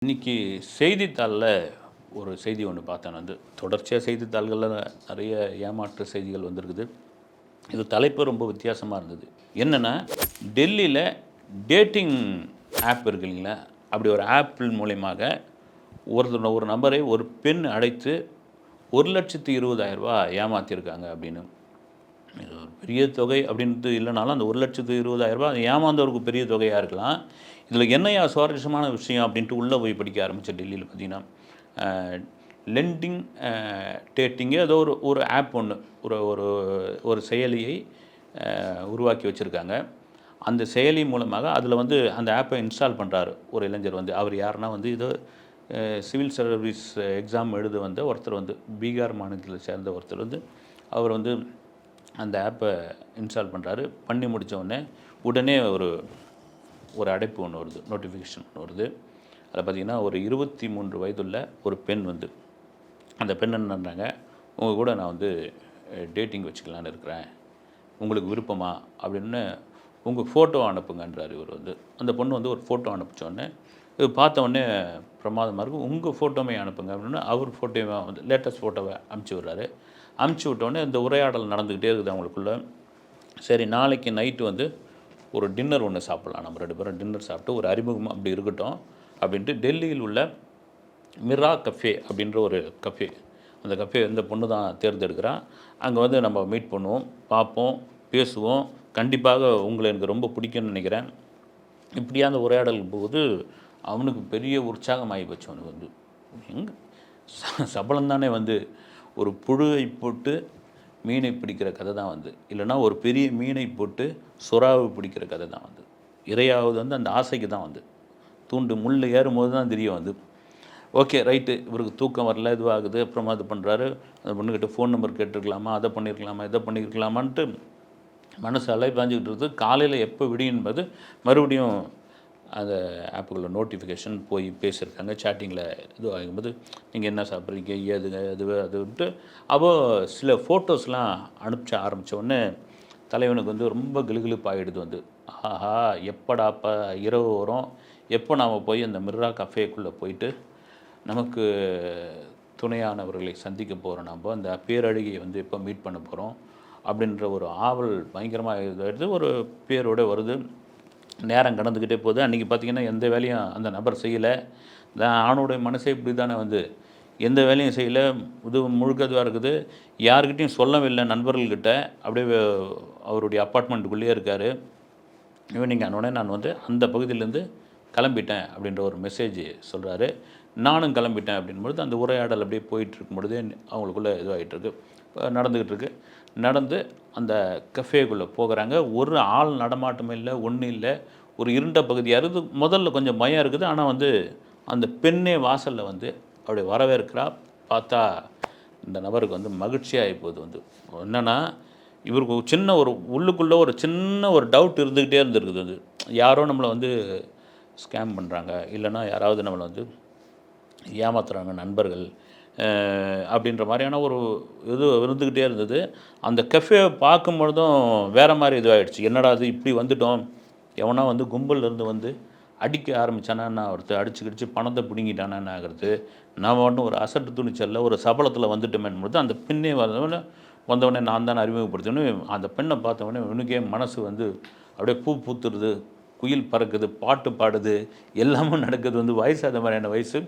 இன்னைக்கு செய்தித்தாளில் ஒரு செய்தி ஒன்று பார்த்தேன். நான் வந்து தொடர்ச்சியாக செய்தித்தாள்களில் நிறைய ஏமாற்று செய்திகள் வந்திருக்குது. இது தலைப்பு ரொம்ப வித்தியாசமாக இருந்தது. என்னென்னா, டெல்லியில் டேட்டிங் ஆப் இருக்கு இல்லைங்களா, அப்படி ஒரு ஆப் மூலயமாக ஒரு நபரை ஒரு பெண் அழைத்து ரூ. 1,20,000 ஏமாற்றியிருக்காங்க அப்படின்னு. இது ஒரு பெரிய தொகை அப்படின்ட்டு இல்லைனாலும் அந்த ரூ. 1,20,000 ஏமாந்தவருக்கு பெரிய தொகையாக இருக்கலாம். இதில் என்னையா சுவாரஸ்யமான விஷயம் அப்படின்ட்டு உள்ளே போய் படிக்க ஆரம்பித்தேன். டெல்லியில் பார்த்தீங்கன்னா லெண்டிங் டேட்டிங்கு ஏதோ ஒரு ஆப் ஒன்று ஒரு ஒரு ஒரு செயலியை உருவாக்கி வச்சுருக்காங்க. அந்த செயலி மூலமாக அதில் வந்து அந்த ஆப்பை இன்ஸ்டால் பண்ணுறாரு ஒரு இளைஞர். வந்து அவர் யாருன்னா வந்து இது சிவில் சர்வீஸ் எக்ஸாம் எழுத வந்த ஒருத்தர், வந்து பீகார் மாநிலத்தில் சேர்ந்த ஒருத்தர். வந்து அவர் வந்து அந்த ஆப்பை இன்ஸ்டால் பண்ணுறாரு. பண்ணி முடித்த உடனே ஒரு அடைப்பு ஒன்று வருது, நோட்டிஃபிகேஷன் ஒன்று வருது. அதில் பார்த்திங்கன்னா ஒரு 23 வயதுள்ள ஒரு பெண் வந்து, அந்த பெண் என்னன்றாங்க, உங்கள் கூட நான் வந்து டேட்டிங் வச்சுக்கலான்னு இருக்கிறேன், உங்களுக்கு விருப்பமா அப்படின்னு உங்கள் ஃபோட்டோ அனுப்புங்கன்றார் இவர். வந்து அந்த பொண்ணு வந்து ஒரு ஃபோட்டோ அனுப்பிச்சோடனே இது பார்த்தோன்னே பிரமாதமாக இருக்கும், உங்கள் ஃபோட்டோமே அனுப்புங்க அப்படின்னு அவர் ஃபோட்டோவை வந்து லேட்டஸ்ட் ஃபோட்டோவை அனுப்பிச்சி விட்றாரு. அனுப்பிச்சி விட்டோடனே இந்த உரையாடல் நடந்துக்கிட்டே இருக்குது அவங்களுக்குள்ள. சரி, நாளைக்கு நைட்டு வந்து ஒரு டின்னர் ஒன்று சாப்பிட்லாம், நம்ம 2 பேரும் டின்னர் சாப்பிட்டு ஒரு அறிமுகம் அப்படி இருக்கட்டும் அப்படின்ட்டு டெல்லியில் உள்ள மிரா கஃபே அப்படின்ற ஒரு கஃபே, அந்த கஃபே இந்த பொண்ணு தான் தேர்ந்தெடுக்கிறான். அங்கே வந்து நம்ம மீட் பண்ணுவோம், பார்ப்போம், பேசுவோம், கண்டிப்பாக உங்களை எனக்கு ரொம்ப பிடிக்கும்னு நினைக்கிறேன். இப்படியா அந்த உரையாடல் போது அவனுக்கு பெரிய உற்சாகம் ஆகி போச்சு. அவனுக்கு வந்து எங்கே சபலம் தானே, வந்து ஒரு புழுவை போட்டு மீனை பிடிக்கிற கதை தான் வந்து, இல்லைனா ஒரு பெரிய மீனை போட்டு சுறாவை பிடிக்கிற கதை தான் வந்து. இரையாவது வந்து அந்த ஆசைக்கு தான் வந்து, தூண்டு முள் ஏறும்போது தான் தெரியும் வந்து. ஓகே ரைட்டு, இவருக்கு தூக்கம் வரல, இதுவாகுது. அப்புறமா இது பண்ணுறாரு, அந்த பொண்ணுக்கிட்ட ஃபோன் நம்பர் கேட்டிருக்கலாமா, அதை பண்ணியிருக்கலாமா, இதை பண்ணியிருக்கலாமான்ட்டு மனசு அலைபாஞ்சிக்கிட்டு இருக்குது. காலையில் எப்போ விடியும் என்பது மறுபடியும் அந்த ஆப்புக்குள்ள நோட்டிஃபிகேஷன் போய் பேசியிருக்காங்க. சேட்டிங்கில் இது ஆகும்போது நீங்கள் என்ன சாப்பிட்றீங்க, ஏதுங்க அதுன்ட்டு அவள் சில ஃபோட்டோஸ்லாம் அனுப்பிச்ச ஆரம்பித்தோடனே தலைவனுக்கு வந்து ரொம்ப கிளுகிளுப்பாகிடுது. வந்து ஆஹா, எப்படாப்பா இரவு வரும், எப்போ நாம் போய் அந்த மிர்ரா கஃபேக்குள்ளே போயிட்டு நமக்கு துணையானவர்களை சந்திக்க போகிறோம், நம்ம அந்த பேரழகியை வந்து எப்போ மீட் பண்ண போகிறோம் அப்படின்ற ஒரு ஆவல் பயங்கரமாக இதாகிடுது. ஒரு பேரோடு வருது. நேரம் கடந்துக்கிட்டே போகுது. அன்றைக்கி பார்த்திங்கன்னா எந்த வேலையும் அந்த நபர் செய்யலை. இந்த ஆணுடைய மனசே இப்படி தானே, வந்து எந்த வேலையும் செய்யலை, இது முழுக்க இதுவாக இருக்குது. யாருக்கிட்டையும் சொல்லவில்லை, நண்பர்கள்கிட்ட. அப்படியே அவருடைய அப்பார்ட்மெண்ட்டுக்குள்ளேயே இருக்கார். ஈவினிங் ஆனோடனே நான் வந்து அந்த பகுதியிலேருந்து கிளம்பிட்டேன் அப்படின்ற ஒரு மெசேஜ் சொல்கிறாரு. நானும் கிளம்பிட்டேன் அப்படின்பொழுது அந்த உரையாடல் அப்படியே போயிட்டுருக்கும் பொழுதே அவங்களுக்குள்ளே இதுவாகிட்டுருக்கு, நடந்துக்கிட்டு இருக்கு. நடந்து அந்த கஃபேக்குள்ளே போகிறாங்க. ஒரு ஆள் நடமாட்டமே இல்லை, ஒன்றும் இல்லை. ஒரு இருண்ட பகுதியாக இருக்குது. முதல்ல கொஞ்சம் பயம் இருக்குது. ஆனால் வந்து அந்த பெண்ணே வாசலில் வந்து அப்படி வரவேற்கிறா. பார்த்தா இந்த நபருக்கு வந்து மகிழ்ச்சியாகி போகுது. வந்து என்னென்னா, இவருக்கு சின்ன ஒரு உள்ளுக்குள்ளே ஒரு சின்ன ஒரு டவுட் இருந்துக்கிட்டே இருந்திருக்குது. அது யாரோ நம்மளை வந்து ஸ்கேம் பண்ணுறாங்க, இல்லைனா யாராவது நம்மளை வந்து ஏமாத்துறாங்க நண்பர்கள் அப்படின்ற மாதிரியான ஒரு இது இருந்துக்கிட்டே இருந்தது. அந்த கஃபே பார்க்கும்பொழுதும் வேறு மாதிரி இதுவாகிடுச்சு. என்னடா அது இப்படி வந்துட்டோம், எவனா வந்து கும்பல்லேருந்து வந்து அடிக்க ஆரம்பித்தானா என்ன ஆகிறது, அடிச்சு பணத்தை பிடுங்கிட்டானா என்ன ஆகிறது, நான் ஒன்றும் ஒரு அசட்டு துணிச்சலில் ஒரு சபலத்தில் வந்துட்டோமேன்பொழுது அந்த பெண்ணே வந்தவொடனே நான் தானே அறிமுகப்படுத்தோன்னே அந்த பெண்ணை பார்த்தவொடனே இவனுக்கே மனசு வந்து அப்படியே பூ பூத்துருது, குயில் பறக்குது, பாட்டு பாடுது, எல்லாமே நடக்குது. வந்து வயசு அந்த மாதிரியான வயசு.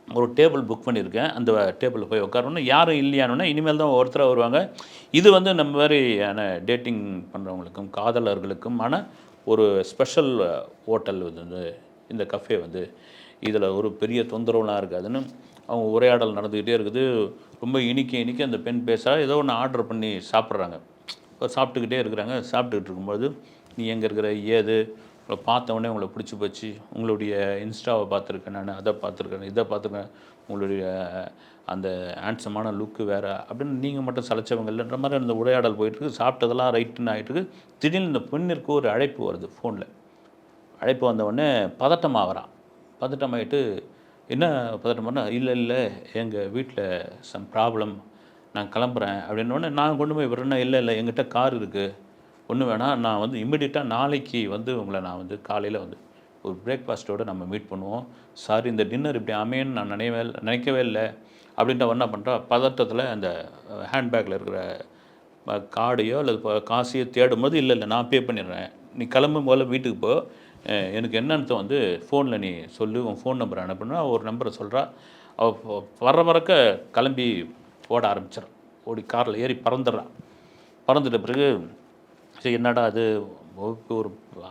ஒரு டேபிள் புக் பண்ணியிருக்கேன். அந்த டேபிளில் போய் உட்காரணும். யாரும் இல்லையானோன்னா இனிமேல் தான் ஒருத்தராக வருவாங்க. இது வந்து நம்ம மாதிரியான டேட்டிங் பண்ணுறவங்களுக்கும் காதலர்களுக்குமான ஒரு ஸ்பெஷல் ஹோட்டல் வந்து இந்த கஃபே. வந்து இதில் ஒரு பெரிய தொந்தரவுலாம் இருக்காதுன்னு அவங்க உரையாடல் நடந்துக்கிட்டே இருக்குது. ரொம்ப இனிக்க அந்த பெண் பேசுகிறா. ஏதோ ஒன்று ஆர்டர் பண்ணி சாப்பிட்றாங்க. சாப்பிட்டுக்கிட்டே இருக்கிறாங்க. சாப்பிட்டுக்கிட்டு இருக்கும்போது, நீ எங்கே இருக்கிற, ஏது, உங்களை பார்த்தவொடனே உங்களை பிடிச்சி போச்சு, உங்களுடைய இன்ஸ்டாவை பார்த்துருக்கேன், நான் அதை பார்த்துருக்கேன், இதை பார்த்துருக்கேன், உங்களுடைய அந்த ஹேண்ட்ஸமான லுக்கு வேறு அப்படின்னு நீங்கள் மட்டும் சளைச்சவங்க இல்லைன்ற மாதிரி அந்த உரையாடல் போயிட்டுருக்கு. சாப்பிட்டதெல்லாம் ரைட்டுன்னு ஆகிட்டுருக்கு. திடீர்னு இந்த பெண்ணிற்கு ஒரு அழைப்பு வருது ஃபோனில். அழைப்பு வந்தவுடனே பதட்டமாகறான். பதட்டமாகிட்டு என்ன பதட்டமானா, இல்லை எங்கள் வீட்டில் சம் ப்ராப்ளம், நான் கிளம்புறேன் அப்படின்னோடனே நான் கொண்டு போய் விடுறேன்னா, இல்லை எங்கிட்ட கார் இருக்குது, ஒன்றும் வேணாம், நான் வந்து இம்மிடியட்டாக நாளைக்கு வந்து உங்களை நான் வந்து காலையில் வந்து ஒரு பிரேக்ஃபாஸ்ட்டோடு நம்ம மீட் பண்ணுவோம். சார் இந்த டின்னர் இப்படி அமையன்னு நான் நினைக்கவே இல்லை அப்படின்ட்டு அவன் என்ன பண்ணுறான், பதட்டத்தில் அந்த ஹேண்ட்பேக்கில் இருக்கிற கார்டையோ அல்லது காசையோ தேடும்போது, இல்லை இல்லை நான் பே பண்ணிடுறேன், நீ கிளம்பும் போல வீட்டுக்கு போ, எனக்கு என்னன்னு வந்து ஃபோனில் நீ சொல்லு, உன் ஃபோன் நம்பர் அனுப்புனா ஒரு நம்பரை சொல்கிறா. அவள் பறக்க கிளம்பி ஓட ஆரம்பிச்சிடறான். ஓடி காரில் ஏறி பறந்துடுறான். பறந்துட்ட பிறகு சரி என்னடா அது ஒரு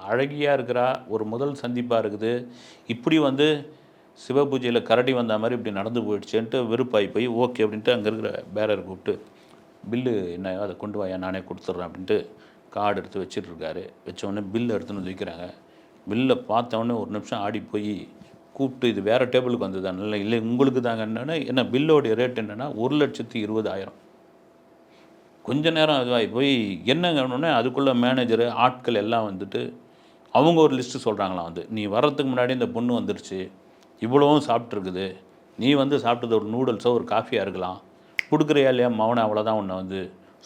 அழகியாக இருக்கிறா, ஒரு முதல் சந்திப்பாக இருக்குது, இப்படி வந்து சிவபூஜையில் கரடி வந்த மாதிரி இப்படி நடந்து போயிடுச்சேன்ட்டு வெறுப்பாகி போய் ஓகே அப்படின்ட்டு அங்கே இருக்கிற பேரர் கூப்பிட்டு பில்லு என்ன அதை கொண்டு வாயா நானே கொடுத்துட்றேன் அப்படின்ட்டு கார்டு எடுத்து வச்சிட்ருக்காரு. வச்சோடனே பில்லு எடுத்துன்னு வந்து வைக்கிறாங்க. பில்லை பார்த்தவொடனே ஒரு நிமிஷம் ஆடி போய் கூப்பிட்டு இது வேறு டேபிளுக்கு வந்தது தானே, இல்லை உங்களுக்கு தாங்க என்னென்னா என்ன பில்லோடைய ரேட் என்னென்னா 1,20,000. கொஞ்ச நேரம் இதுவாகி போய் என்னங்கன்னொடனே அதுக்குள்ளே மேனேஜரு ஆட்கள் எல்லாம் வந்துட்டு அவங்க ஒரு லிஸ்ட்டு சொல்கிறாங்களாம். வந்து நீ வர்றதுக்கு முன்னாடி இந்த பொண்ணு வந்துருச்சு, இவ்வளவும் சாப்பிட்ருக்குது, நீ வந்து சாப்பிட்டது ஒரு நூடுல்ஸோ ஒரு காஃபியாக இருக்கலாம், கொடுக்குறியா இல்லையா மவனை, அவ்வளோதான் உன்னை வந்து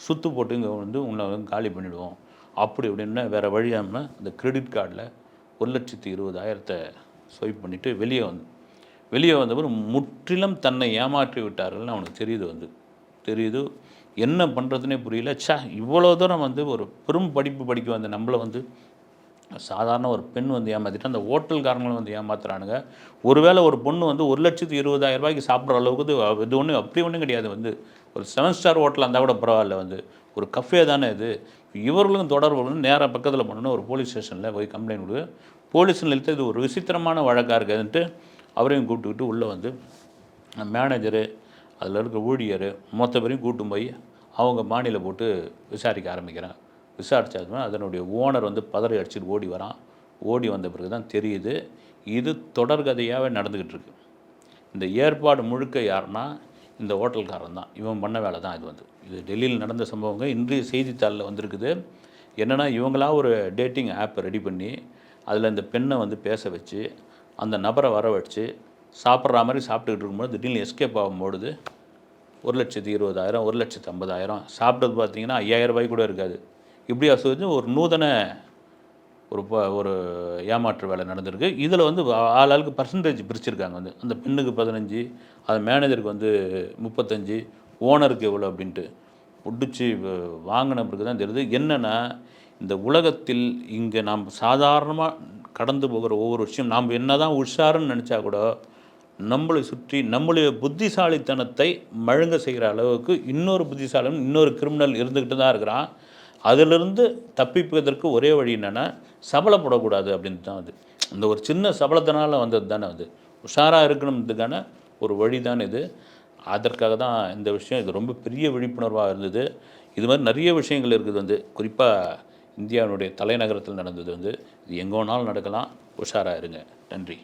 சுற்று போட்டு இங்கே வந்து உன்னை வந்து காலி பண்ணிவிடுவோம் அப்படி இப்படின்னு வேறு வழியாமல் அந்த கிரெடிட் கார்டில் 1,20,000 ஸ்வைப் பண்ணிவிட்டு வெளியே வந்தவர் முற்றிலும் தன்னை ஏமாற்றி விட்டார்கள்னு அவனுக்கு தெரியுது. என்ன பண்ணுறதுனே புரியல. இவ்வளோ தூரம் வந்து ஒரு பெரும் படிப்பு படிக்க வந்த நம்மளை வந்து சாதாரண ஒரு பெண் வந்து ஏமாற்றிட்டு அந்த ஹோட்டல்காரங்களும் வந்து ஏமாத்துறானுங்க. ஒருவேளை ஒரு பொண்ணு வந்து 1,20,000 சாப்பிட்ற அளவுக்கு இது ஒன்றும் அப்படி ஒன்றும் கிடையாது. வந்து ஒரு 7 ஸ்டார் ஹோட்டலாக இருந்தால் கூட பரவாயில்ல, வந்து ஒரு கஃபே தானே இது. இவர்களும் தொடர்பு நேராக பக்கத்தில் போனோன்னு ஒரு போலீஸ் ஸ்டேஷனில் போய் கம்ப்ளைண்ட் கொடு. போலீஸ் நிலையத்தில் இது ஒரு விசித்திரமான வழக்காக இருக்குதுன்ட்டு அவரையும் கூப்பிட்டுக்கிட்டு உள்ளே வந்து மேனேஜரு அதில் இருக்க ஊழியர் மொத்த பேரையும் கூட்டும் போய் அவங்க மாநில போட்டு விசாரிக்க ஆரம்பிக்கிறாங்க. விசாரித்ததுமே அதனுடைய ஓனர் வந்து பதறி அடிச்சுட்டு ஓடி வந்த பிறகு தான் தெரியுது இது தொடர்கதையாகவே நடந்துக்கிட்டு இருக்கு. இந்த ஏற்பாடு முழுக்க யாருன்னா இந்த ஹோட்டல்காரன் தான், இவன் பண்ண வேலை தான். இது டெல்லியில் நடந்த சம்பவங்க இன்றைய செய்தித்தாளில் வந்திருக்குது. என்னென்னா இவங்களா ஒரு டேட்டிங் ஆப்பை ரெடி பண்ணி அதில் இந்த பெண்ணை வந்து பேச வச்சு அந்த நபரை வர வச்சு சாப்பிட்ற மாதிரி சாப்பிட்டுக்கிட்டு இருக்கும்போது திடீர்னு எஸ்கேப் ஆகும்போது 1,20,000 1,50,000 சாப்பிட்டது பார்த்தீங்கன்னா 5,000 ரூபாய் கூட இருக்காது. இப்படி சொல்லி ஒரு நூதன ஒரு ஏமாற்று வேலை நடந்திருக்கு. இதில் வந்து ஆளுக்கு பர்சன்டேஜ் பிரிச்சுருக்காங்க. வந்து அந்த பெண்ணுக்கு 15, அது மேனேஜருக்கு வந்து 35, ஓனருக்கு எவ்வளோ அப்படின்ட்டு பிடிச்சி வாங்கின பிறகு தான் தெரியுது. என்னென்னா இந்த உலகத்தில் இங்கே நாம் சாதாரணமாக கடந்து போகிற ஒவ்வொரு விஷயம் நாம் என்ன தான் உஷாருன்னு நினச்சா கூட நம்மளை சுற்றி நம்மளுடைய புத்திசாலித்தனத்தை மழுங்க செய்கிற அளவுக்கு இன்னொரு கிரிமினல் இருந்துக்கிட்டு தான் இருக்கிறான். அதிலிருந்து தப்பிப்பதற்கு ஒரே வழி என்னென்னா சபலப்படக்கூடாது அப்படின்ட்டு தான். இந்த ஒரு சின்ன சபலத்தினால் வந்தது தானே. உஷாராக இருக்கணுன்றதுக்கான ஒரு வழி தான் இது. அதற்காக தான் இந்த விஷயம். இது ரொம்ப பெரிய விழிப்புணர்வாக இருந்தது. இது மாதிரி நிறைய விஷயங்கள் இருக்குது. குறிப்பாக இந்தியாவினுடைய தலைநகரத்தில் நடந்தது. இது எங்கே வேணாலும் நடக்கலாம். உஷாராக இருங்க. நன்றி.